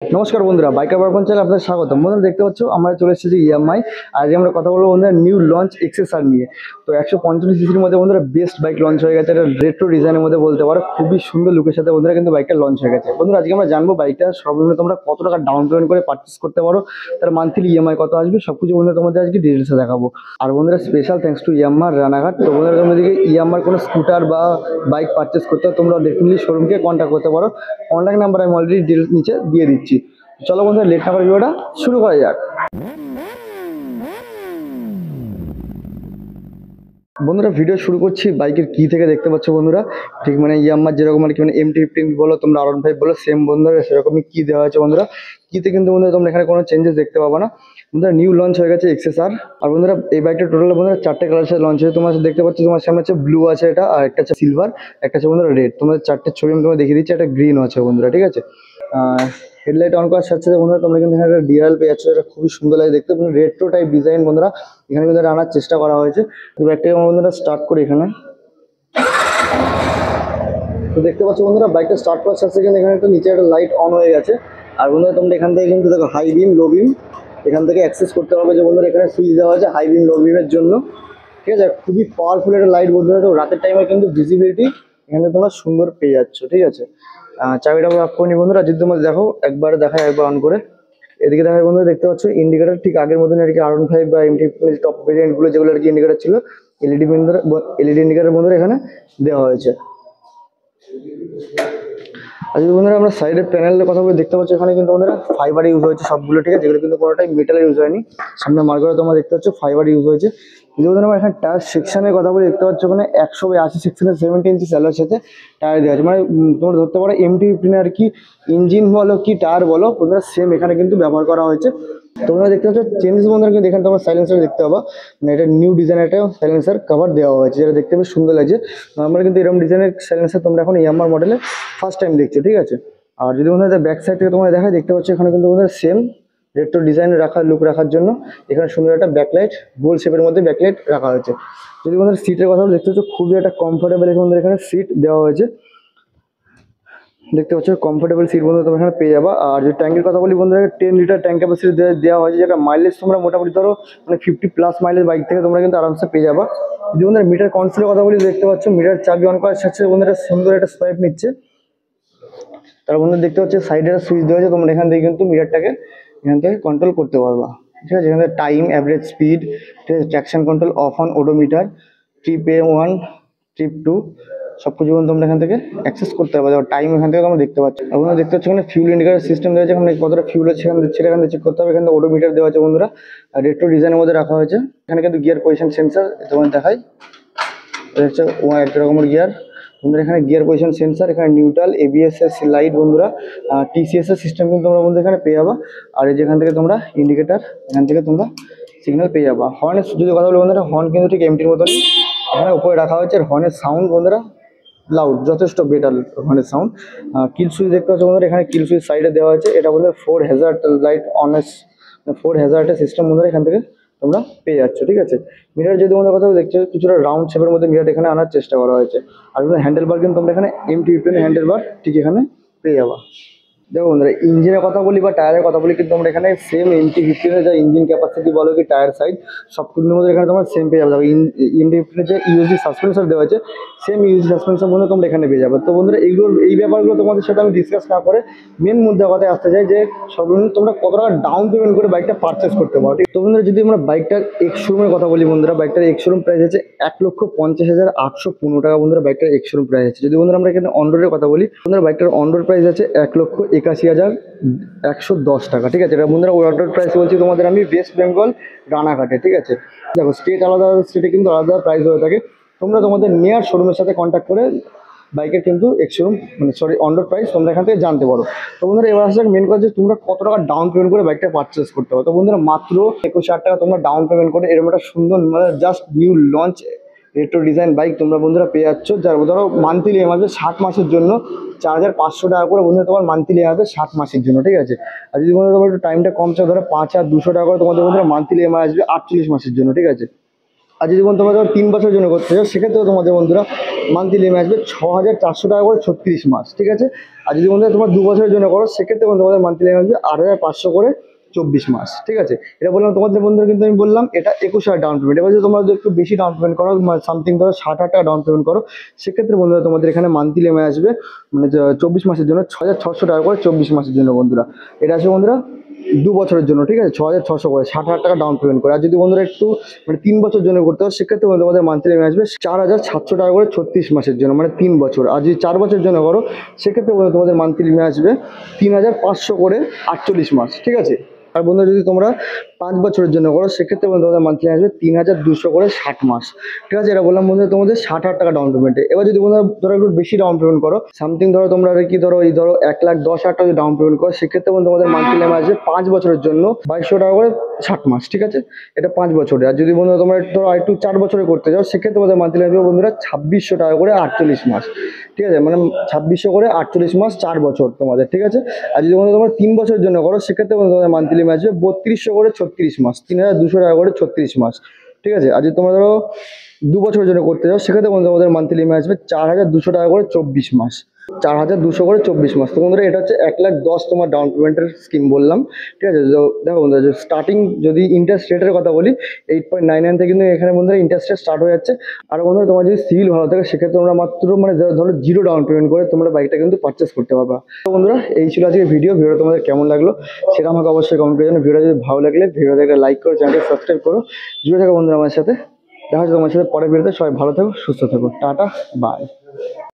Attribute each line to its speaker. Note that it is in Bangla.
Speaker 1: নমস্কার বন্ধুরা, বাইকার পারফন চ্যানেলে আপনাদের স্বাগত। বন্ধুরা দেখতে পাচ্ছ আমরা চলে এসেছি ইএমআই। আজকে আমরা কথা বলবো বন্ধুরা নিউ লঞ্চ এক্সএসআর নিয়ে। তো 145 সিসির মধ্যে বন্ধুরা বেস্ট বাইক লঞ্চ হয়ে গেছে। এটা রেট্রো ডিজাইনের মধ্যে বলতে পারো, খুবই সুন্দর লুকের সাথে বন্ধুরা কিন্তু বাইকটা লঞ্চ হয়ে গেছে। বন্ধুরা আজকে আমরা জানবো বাইকটা সর্বনিম্ন তোমরা কত টাকা ডাউন পেমেন্ট করে পারচেস করতে পারো, তার মান্থলি ইএমআই কত আসবে, সবকিছু বন্ধুরা তোমাদের আজকে ডিটেলসে দেখাবো। আর বন্ধুরা special thanks to Yamaha Ranaghat. তো বন্ধুরা তোমাদেরকে ইয়ামাহার কোনো স্কুটার বা বাইক পারচেস করতে হয় তোমরা ডেফিনেটলি শোরুমকে কন্ট্যাক্ট করতে পারো। কন্ট্যাক্ট নাম্বার আমি অলরেডি ডিটেলস নিচে দিয়ে দিচ্ছি। চলো বন্ধুরা লেট না করে ভিডিওটা শুরু করা যাক। বন্ধুরা ভিডিও শুরু করছি বাইকের কি থেকে। দেখতে পাচ্ছ বন্ধুরা ঠিক মানে ইয়ামাহার যেরকম আর কি মানে MT-15 বলো তোমরা, R15 বলো, সেম বন্ধুরা সেরকমই কি দেওয়া হয়েছে বন্ধুরা। কিতে কিন্তু বন্ধুরা তোমরা এখানে কোনো চেঞ্জেস দেখতে পাবো না। বন্ধুরা নিউ লঞ্চ হয়ে গেছে এক্সএসআর। আর বন্ধুরা এই বাইকটা টোটাল বন্ধুরা 4টে কালার সাথে লঞ্চ হয়েছে। তোমরা দেখতে পাচ্ছ তোমার সামনে হচ্ছে ব্লু আছে, এটা আর একটা আছে সিলভার, একটা আছে বন্ধুরা রেড। তোমাদের 4টে ছবি আমি তোমাদের দেখিয়ে দিচ্ছি। একটা গ্রিন আছে বন্ধুরা, ঠিক আছে। হেডলাইট অন করার সাথে সাথে বন্ধুরা তোমরা কিন্তু এখানে একটা ডিআরএল পেয়ে যাচ্ছ। এটা খুবই সুন্দর লাগে দেখতে, রেট্রো টাইপ ডিজাইন বন্ধুরা এখানে কিন্তু আনার চেষ্টা করা হয়েছে। তো বাইকটাকে আমরা বন্ধুরা স্টার্ট করি এখানে। তো দেখতে পাচ্ছ বন্ধুরা বাইকটা স্টার্ট করার সাথে কিন্তু এখানে একটা নিচে একটা লাইট অন হয়ে গেছে। আর বন্ধুরা তোমরা এখান থেকে কিন্তু দেখো হাই বিম, লো বিম এখান থেকে অ্যাক্সেস করতে পারবে। যে বন্ধুরা এখানে সুইচ দেওয়া আছে হাই বিম, লো বিমের জন্য, ঠিক আছে। খুবই পাওয়ারফুল একটা লাইট বন্ধুরা। তো রাতের টাইমে কিন্তু ভিজিবিলিটি এখানে তোমরা সুন্দর পেয়ে যাচ্ছ, ঠিক আছে। চাবিটা আমরা অফ করে নি বন্ধুরা। যদি তোমরা দেখো একবার দেখায়, একবার অন করে এদিকে দেখায় বন্ধুরা। দেখতে পাচ্ছ ইন্ডিকেটার ঠিক আগের মতন আর কি, R15 বা MT টপ ভেরিয়েন্টগুলো যেগুলো আর কি ইন্ডিকেটার ছিল, এলইডি ইন্ডিকেটার বন্ধুরা এখানে দেওয়া হয়েছে। আর যদি বন্ধুরা আমরা সাইডের প্যানেলের কথা বলে দেখতে পাচ্ছ এখানে কিন্তু বন্ধুরা ফাইবার ইউজ হয়েছে সবগুলো, ঠিক আছে। যেগুলো কিন্তু কোনোটাই মেটালের ইউজ হয়নি। সামনে মার্কেটে তোমরা দেখতে পাচ্ছ ফাইবার ইউজ হয়েছে। যদি বন্ধুরা আমরা এখানে টায়ার সেকশনের কথা বলে দেখতে পাচ্ছ ওখানে 180 সেকশনের 70 ইঞ্চি স্যালোর সাথে টায়ার দেওয়া আছে। মানে তোমরা ধরতে পারো MT-15 আর কি ইঞ্জিন বলো কি টায়ার বলো বন্ধুরা সেম এখানে কিন্তু ব্যবহার করা হয়েছে। তোমরা দেখতে পাচ্ছ চেঞ্জেস বন্ধুরা কিন্তু এখানে তোমরা সাইলেন্সার দেখতে পাবা। মানে এটা নিউ ডিজাইন একটা সাইলেন্সার কভার দেওয়া হয়েছে, যেটা দেখতে বেশ সুন্দর লাগছে। নর্মাল কিন্তু এরকম ডিজাইনের সাইলেন্সার তোমরা এখন ইয়ামাহার মডেলে ফার্স্ট টাইম দেখছো, ঠিক আছে। আর যদি বন্ধুরা ব্যাক সাইড থেকে তোমরা দেখা দেখতে পাচ্ছ এখানে কিন্তু বন্ধুরা সেম রেট্রো ডিজাইন রাখার লুক রাখার জন্য এখানে সুন্দর একটা ব্যাকলাইট গোল শেপের মধ্যে ব্যাকলাইট রাখা হয়েছে। যদি বন্ধুরা সিটের কথা দেখতে পাচ্ছ খুবই একটা কমফোর্টেবল এখানে সিট দেওয়া হয়েছে। দেখতে পাচ্ছ কমফোর্টেবল সিট বন্ধুরা তোমরা এখানে পেয়ে যাবা। আর যদি ট্যাঙ্কের কথা বলি বন্ধুরা 10 লিটার ট্যাঙ্ক ক্যাপাসিটি দেওয়া হয়েছে, যেটা মাইলেজ তোমরা মোটামুটি ধরো মানে 50+ মাইলেজ বাইক থেকে তোমরা কিন্তু আরামসে পেয়ে যাবা। যদি বন্ধুরা মিটার কনসোলের কথা বলি দেখতে পাচ্ছ মিটার চাবি অন করার সাথে বন্ধুরা সুন্দর একটা সোয়াইপ নিচ্ছে। তার বন্ধুরা দেখতে পাচ্ছ সাইডে একটা সুইচ দেওয়া আছে, তোমরা এখান থেকে কিন্তু মিটারটাকে এখান থেকে কন্ট্রোল করতে পারবা, ঠিক আছে। এখান থেকে টাইম, অ্যাভারেজ স্পিড, ঠিক আছে, traction control, of on, odometer, trip A1, trip 2 সব কিছু তোমরা এখান থেকে অ্যাক্সেস করতে পারবে। টাইম এখান থেকে তোমরা দেখতে পাচ্ছ। তোমরা দেখতে পাচ্ছ এখানে ফিউল ইন্ডিকেটার সিস্টেম দেওয়া আছে, এখানে কতটা ফিউল আছে সেটা এখান থেকে চেক করতে হবে। এখানে ওডোমিটার দেওয়া আছে বন্ধুরা, আর রেট্রো ডিজাইনের মধ্যে রাখা হয়েছে। এখানে কিন্তু গিয়ার পজিশন সেন্সার তোমাদের দেখাই, হচ্ছে একটা রকমের গিয়ার বন্ধুরা। এখানে গিয়ার পজিশন সেন্সার, এখানে নিউট্রাল, ABS এর লাইট বন্ধুরা, TCS এর সিস্টেম কিন্তু তোমরা বন্ধু এখানে পেয়ে যাবা। আর এই যেখান থেকে তোমরা ইন্ডিকেটার এখান থেকে তোমরা সিগন্যাল পেয়ে যাবা। হর্নের যদি কথা বলি বন্ধুরা, হর্ন কিন্তু ঠিক MT-র মতনই এখানে উপরে রাখা হয়েছে। আর হর্নের সাউন্ড বন্ধুরা লাউড, যথেষ্ট বেটার হর্নের সাউন্ড। কিল সুইচ দেখতে পাচ্ছ বন্ধুরা, এখানে কিল সুইচ সাইডে দেওয়া হয়েছে। এটা বন্ধুরা 4 হ্যাজার্ড লাইট অনেস, 4 হ্যাজার্ডের সিস্টেম বন্ধুরা এখান থেকে তোমরা পেয়ে যাচ্ছ, ঠিক আছে। মিটার যদি তোমাদের কথা দেখছো কিছুটা রাউন্ড শেপের মধ্যে মিটার এখানে আনার চেষ্টা করা হয়েছে। আর হ্যান্ডেল বার কিন্তু তোমরা এখানে MT-15 হ্যান্ডেল বার ঠিক এখানে পেয়ে যাবা। দেখো বন্ধুরা ইঞ্জিনের কথা বলি বা টায়ারের কথা বলি কিন্তু তোমরা এখানে সেম MT-15 এর যা ইঞ্জিন ক্যাপাসিটি বলো কি টায়ার সাইজ সব কিছুর মধ্যে এখানে তোমরা সেম পেয়ে যাবে। MT-15 যে ইউএসডি সাসপেন্সর দেওয়া আছে সেম ইউএসডি সাসপেন্সর বন্ধু তোমরা এখানে পেয়ে যাবে। তো বন্ধুরা এই ব্যাপারগুলো তোমাদের সাথে আমি ডিসকাস না করে মেন মুদ্রা কথায় আসতে চাই যে সর্বনিম্ন তোমরা কত টাকা ডাউন পেমেন্ট করে বাইকটা পারচেস করতে পারো, ঠিক। তো বন্ধুরা যদি আমরা বাইকটার এক্স শোরুমের কথা বলি বন্ধুরা, বাইকটার এক্স শোরুম প্রাইস আছে 1,50,815 টাকা বন্ধুরা বাইকটার এক্স শোরুম প্রাইস আছে। যদি বন্ধুরা আমরা এখানে অনরোডের কথা বলি বন্ধুরা, বাইকটার অনরোড প্রাইস আছে 1,81,110 টাকা, ঠিক আছে। এটা বন্ধুরা ওই অর্ডার প্রাইস বলছি তোমাদের আমি ওয়েস্ট বেঙ্গল রানাঘাটে, ঠিক আছে। দেখো স্টেট আলাদা, স্টেটে কিন্তু আলাদা প্রাইস হয়ে থাকে। তোমরা তোমাদের নিয়ার শোরুমের সাথে কন্ট্যাক্ট করে বাইকের কিন্তু এক্স শোরুম মানে অনরোড প্রাইস তোমরা এখান থেকে জানতে পারো। তো বন্ধুরা এবার আসলে মেন কথা যে তোমরা কত টাকা ডাউন পেমেন্ট করে বাইকটা পারচেস করতে পারো। তো বন্ধুরা মাত্র 21,000 টাকা তোমরা ডাউন পেমেন্ট করে এরকম একটা সুন্দর মানে just new launch retro design bike তোমরা বন্ধুরা পেয়ে যাচ্ছ। যার ধরো মান্থলি ইএমআই আসবে 60 মাসের জন্য 4,500 টাকা করে বন্ধুরা তোমার মান্থলি আসবে 60 মাসের জন্য, ঠিক আছে। আর যদি বন্ধুরা তোমার একটু টাইমটা কম চাও ধরো 5,200 টাকা করে তোমাদের বন্ধুরা মান্থলি ইএমআই আসবে 48 মাসের জন্য, ঠিক আছে। আর যদি বন্ধু তোমরা 3 বছরের জন্য করতে চাও সেক্ষেত্রেও তোমাদের বন্ধুরা মান্থলি ইএমআই আসবে 6,400 টাকা করে 36 মাস, ঠিক আছে। আর যদি বন্ধুরা তোমরা 2 বছরের জন্য করো সেক্ষেত্রে বন্ধু তোমাদের মান্থলি ইএমআই আসবে 8,500 করে 24 মাস, ঠিক আছে। এটা বললাম তোমাদের বন্ধুরা, কিন্তু আমি বললাম এটা 21,000 ডাউন পেমেন্ট। এবার যদি তোমরা যদি একটু বেশি ডাউন পেমেন্ট করো, সামথিং ধরো 60,000 টাকা ডাউন পেমেন্ট করো, সেক্ষেত্রে বন্ধুরা তোমাদের এখানে মান্থলি ইএমআই আসবে মানে 24 মাসের জন্য 6,600 টাকা করে 24 মাসের জন্য বন্ধুরা। এটা আসবে বন্ধুরা 2 বছরের জন্য, ঠিক আছে, 6,600 করে 60,000 টাকা ডাউন পেমেন্ট করে। আর যদি বন্ধুরা একটু মানে 3 বছর জন্য করতে হয় সেক্ষেত্রে তোমাদের মান্থলি ইএমআই আসবে 4,700 টাকা করে 36 মাসের জন্য, মানে 3 বছর। আর যদি 4 বছরের জন্য করো সেক্ষেত্রে তোমাদের মান্থলি ইএমআই আসবে 3,500 করে 48 মাস, ঠিক আছে। আর বন্ধুরা যদি তোমরা 5 বছরের জন্য করো সেক্ষেত্রে তোমাদের মান্থলি আসবে 3,200 করে 60 মাস, ঠিক আছে। এটা বললাম বন্ধুরা তোমাদের 60,000 টাকা ডাউন পেমেন্টে। এবার যদি বন্ধুরা ধরো একটু বেশি ডাউন পেমেন্ট করো, সামথিং ধরো তোমরা আর কি ধরো 1,10,000 টাকা যদি ডাউন পেমেন্ট করো সেক্ষেত্রে তোমাদের মান্থলি ইএমআই আসবে 5 বছরের জন্য 2,200 টাকা করে 60 মাস, ঠিক আছে। এটা 5 বছরে। আর যদি বন্ধুরা তোমরা ধরো একটু 4 বছরে করতে চাও সেক্ষেত্রে তোমাদের মান্থলি আসবে বন্ধুরা 2,600 টাকা করে 48 মাস, ঠিক আছে, মানে 2,600 করে 48 মাস 4 বছর তোমাদের, ঠিক আছে। আর যদি বন্ধুরা তোমরা 3 বছরের জন্য করো সেক্ষেত্রে তোমাদের মান্থলি ইএমআই আসবে 3,200 করে 36 মাস, 3,200 টাকা করে 36 মাস, ঠিক আছে। আর যদি তোমরা ধরো 2 বছরের জন্য করতে চাও সেক্ষেত্রে তোমাদের মান্থলি ইএমআই আসবে 4,200 টাকা করে 24 মাস, 4,200 করে 24 মাস। তো বন্ধুরা এটা হচ্ছে 1,10,000 তোমার ডাউন পেমেন্টের স্কিম বললাম, ঠিক আছে। তো দেখো বন্ধুরা স্টার্টিং যদি ইন্টারেস্ট রেটের কথা বলি 8.99 থেকে কিন্তু এখানে বন্ধুরা ইন্টারেস্ট রেট স্টার্ট হয়ে যাচ্ছে। আর বন্ধুরা তোমার যদি সিভিল ভালো থাকে সেক্ষেত্রে তোমরা মাত্র মানে ধরো 0 ডাউন পেমেন্ট করে তোমরা বাইকটা কিন্তু পারচেস করতে পারবা। তো বন্ধুরা এই ছিল আজকে ভিডিওটা তোমাদের কেমন লাগলো সেটা আমাকে অবশ্যই কমেন্ট করে জানাও। ভিডিওটা যদি ভালো লাগলে ভিডিওতে একটা লাইক করো, চ্যানেলটা সাবস্ক্রাইব করো। জুড়ে থাকো বন্ধুরা আমার সাথে। দেখা হচ্ছে তোমার সাথে পরের ভিডিওতে। সবাই ভালো থাকো, সুস্থ থাকো, টাটা, বাই।